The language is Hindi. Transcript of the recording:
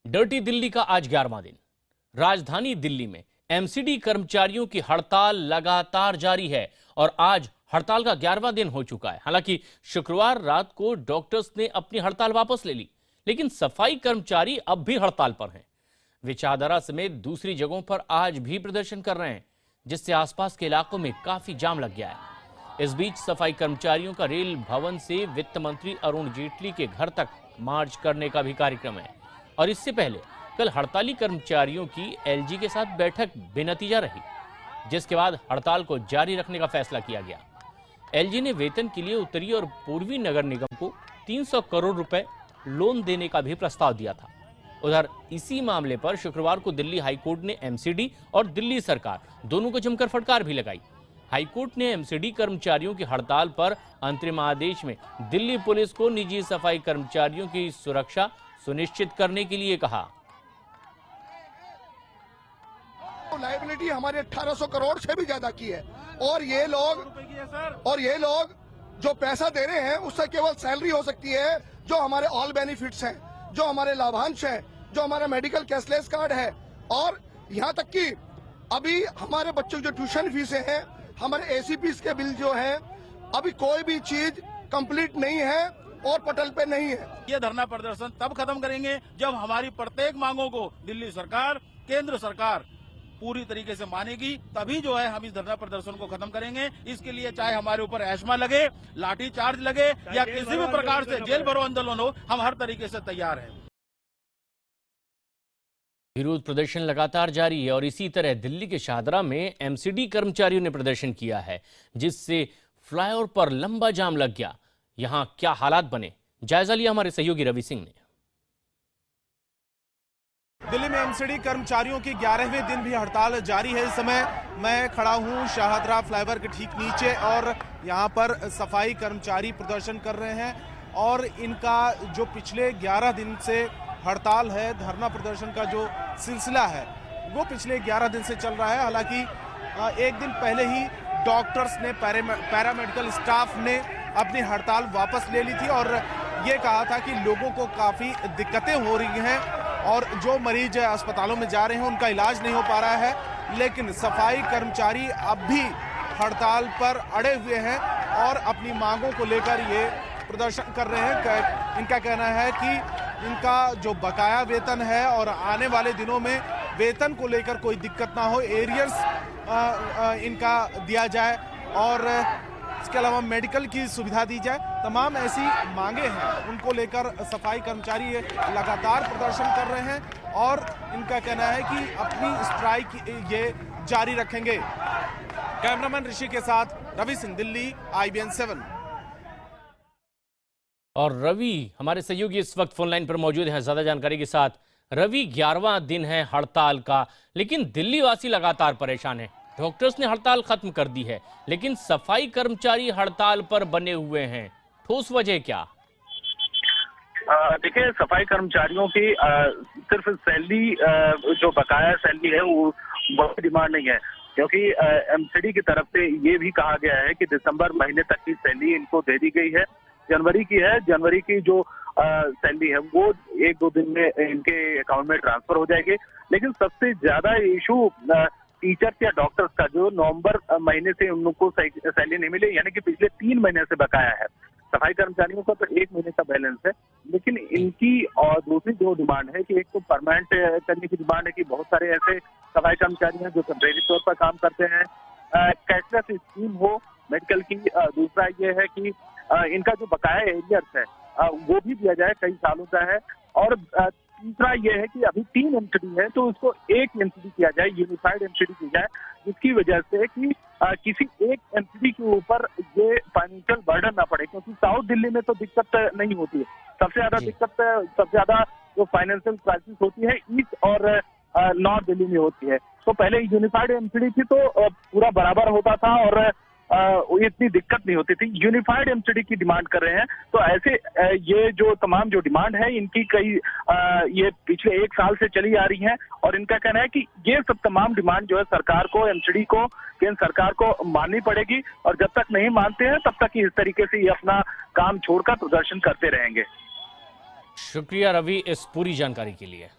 डर्टी दिल्ली का आज 11वां दिन। राजधानी दिल्ली में एमसीडी कर्मचारियों की हड़ताल लगातार जारी है और आज हड़ताल का 11वां दिन हो चुका है। हालांकि शुक्रवार रात को डॉक्टर्स ने अपनी हड़ताल वापस ले ली, लेकिन सफाई कर्मचारी अब भी हड़ताल पर हैं। वे चादरा समेत दूसरी जगहों पर आज भी प्रदर्शन कर रहे हैं, जिससे आसपास के इलाकों में काफी जाम लग गया है। इस बीच सफाई कर्मचारियों का रेल भवन से वित्त मंत्री अरुण जेटली के घर तक मार्च करने का भी कार्यक्रम है और इससे पहले कल हड़ताली कर्मचारियों की एलजी के साथ बैठक बेनतीजा रही, जिसके बाद हड़ताल को जारी रखने का फैसला किया गया। एलजी ने वेतन के लिए उत्तरी और पूर्वी नगर निगम को 300 करोड़ रुपए लोन देने का भी प्रस्ताव दिया था। उधर इसी मामले पर शुक्रवार को दिल्ली हाईकोर्ट ने एमसीडी और दिल्ली सरकार दोनों को जमकर फटकार भी लगाई। हाईकोर्ट ने एमसीडी कर्मचारियों की हड़ताल पर अंतरिम आदेश में दिल्ली पुलिस को निजी सफाई कर्मचारियों की सुरक्षा सुनिश्चित करने के लिए कहा। लायबिलिटी हमारे 1800 करोड़ से भी ज्यादा की है और ये लोग जो पैसा दे रहे हैं उससे केवल सैलरी हो सकती है, जो हमारे ऑल बेनिफिट्स हैं, जो हमारे लाभांश हैं, जो हमारा मेडिकल कैशलेस कार्ड है और यहाँ तक कि अभी हमारे बच्चों जो ट्यूशन फीसें हैं, हमारे एसीपीस के बिल जो हैं, अभी कोई भी चीज कंप्लीट नहीं है और पटल पे नहीं है। ये धरना प्रदर्शन तब खत्म करेंगे जब हमारी प्रत्येक मांगों को दिल्ली सरकार, केंद्र सरकार पूरी तरीके से मानेगी, तभी जो है हम इस धरना प्रदर्शन को खत्म करेंगे। इसके लिए चाहे हमारे ऊपर एस्मा लगे, लाठी चार्ज लगे या किसी भी प्रकार से जेल भरो आंदोलन हो, हम हर तरीके से तैयार हैं। विरोध प्रदर्शन लगातार जारी है और इसी तरह दिल्ली के शाहदरा में एमसीडी कर्मचारियों ने प्रदर्शन किया है, जिससे फ्लाईओवर पर लंबा जाम लग गया। यहां क्या हालात बने, जायजा लिया हमारे सहयोगी रवि सिंह ने। दिल्ली में एमसीडी कर्मचारियों की 11वें दिन भी हड़ताल जारी है। इस समय मैं खड़ा हूं शाहदरा फ्लाईओवर के ठीक नीचे और यहां पर सफाई कर्मचारी प्रदर्शन कर रहे हैं और इनका जो पिछले 11 दिन से हड़ताल है, धरना प्रदर्शन का जो सिलसिला है वो पिछले 11 दिन से चल रहा है। हालांकि एक दिन पहले ही डॉक्टर्स ने, पैरामेडिकल स्टाफ ने अपनी हड़ताल वापस ले ली थी और ये कहा था कि लोगों को काफ़ी दिक्कतें हो रही हैं और जो मरीज अस्पतालों में जा रहे हैं उनका इलाज नहीं हो पा रहा है। लेकिन सफाई कर्मचारी अब भी हड़ताल पर अड़े हुए हैं और अपनी मांगों को लेकर ये प्रदर्शन कर रहे हैं। इनका कहना है कि इनका जो बकाया वेतन है और आने वाले दिनों में वेतन को लेकर कोई दिक्कत ना हो, एरियर्स इनका दिया जाए और इसके अलावा मेडिकल की सुविधा दी जाए। तमाम ऐसी मांगे हैं, उनको लेकर सफाई कर्मचारी लगातार प्रदर्शन कर रहे हैं और इनका कहना है कि अपनी स्ट्राइक ये जारी रखेंगे। कैमरामैन ऋषि के साथ रवि सिंह, दिल्ली, IBN 7। और रवि हमारे सहयोगी इस वक्त फोनलाइन पर मौजूद हैं ज्यादा जानकारी के साथ। रवि, 11वां दिन है हड़ताल का, लेकिन दिल्ली वासी लगातार परेशान हैं। डॉक्टर्स ने हड़ताल खत्म कर दी है, लेकिन सफाई कर्मचारी हड़ताल पर बने हुए हैं। ठोस वजह क्या? देखिए, सफाई कर्मचारियों की सिर्फ सैलरी, जो बकाया सैलरी है वो बहुत डिमांड नहीं है, क्योंकि एमसीडी की तरफ से ये भी कहा गया है कि दिसंबर महीने तक की सैलरी इनको दे दी गई है। जनवरी की है, जनवरी की जो सैलरी है वो 1-2 दिन में इनके अकाउंट में ट्रांसफर हो जाएगी। लेकिन सबसे ज्यादा इशू टीचर्स या डॉक्टर्स का, जो नवंबर महीने से उनको सैलरी नहीं मिली, यानी कि पिछले 3 महीने से बकाया है। सफाई कर्मचारियों का तो 1 महीने का बैलेंस है, लेकिन इनकी और दूसरी जो डिमांड है कि एक तो परमानेंट करने की डिमांड है कि बहुत सारे ऐसे सफाई कर्मचारी हैं जो टेम्परेरी तौर पर काम करते हैं, कैशलेस स्कीम हो मेडिकल की। दूसरा ये है कि इनका जो बकाया एरियर्स है वो भी दिया जाए, कई सालों का है। और तीसरा ये है कि अभी 3 एमसीडी है तो उसको 1 एमसीडी किया जाए, यूनिफाइड एमसीडी की जाए, जिसकी वजह से कि किसी एक एमसीडी के ऊपर ये फाइनेंशियल बर्डन ना पड़े। क्योंकि साउथ दिल्ली में तो दिक्कत नहीं होती है, सबसे ज्यादा दिक्कत, सबसे ज्यादा जो फाइनेंशियल क्राइसिस होती है ईस्ट और नॉर्थ दिल्ली में होती है। तो पहले यूनिफाइड एमसीडी थी तो पूरा बराबर होता था और इतनी दिक्कत नहीं होती थी। यूनिफाइड एमसीडी की डिमांड कर रहे हैं, तो ऐसे ये जो तमाम जो डिमांड है इनकी कई ये पिछले 1 साल से चली आ रही हैं और इनका कहना है कि ये सब तमाम डिमांड जो है सरकार को, एमसीडी को, केंद्र सरकार को माननी पड़ेगी और जब तक नहीं मानते हैं तब तक इस तरीके से ये अपना काम छोड़कर प्रदर्शन करते रहेंगे। शुक्रिया रवि इस पूरी जानकारी के लिए।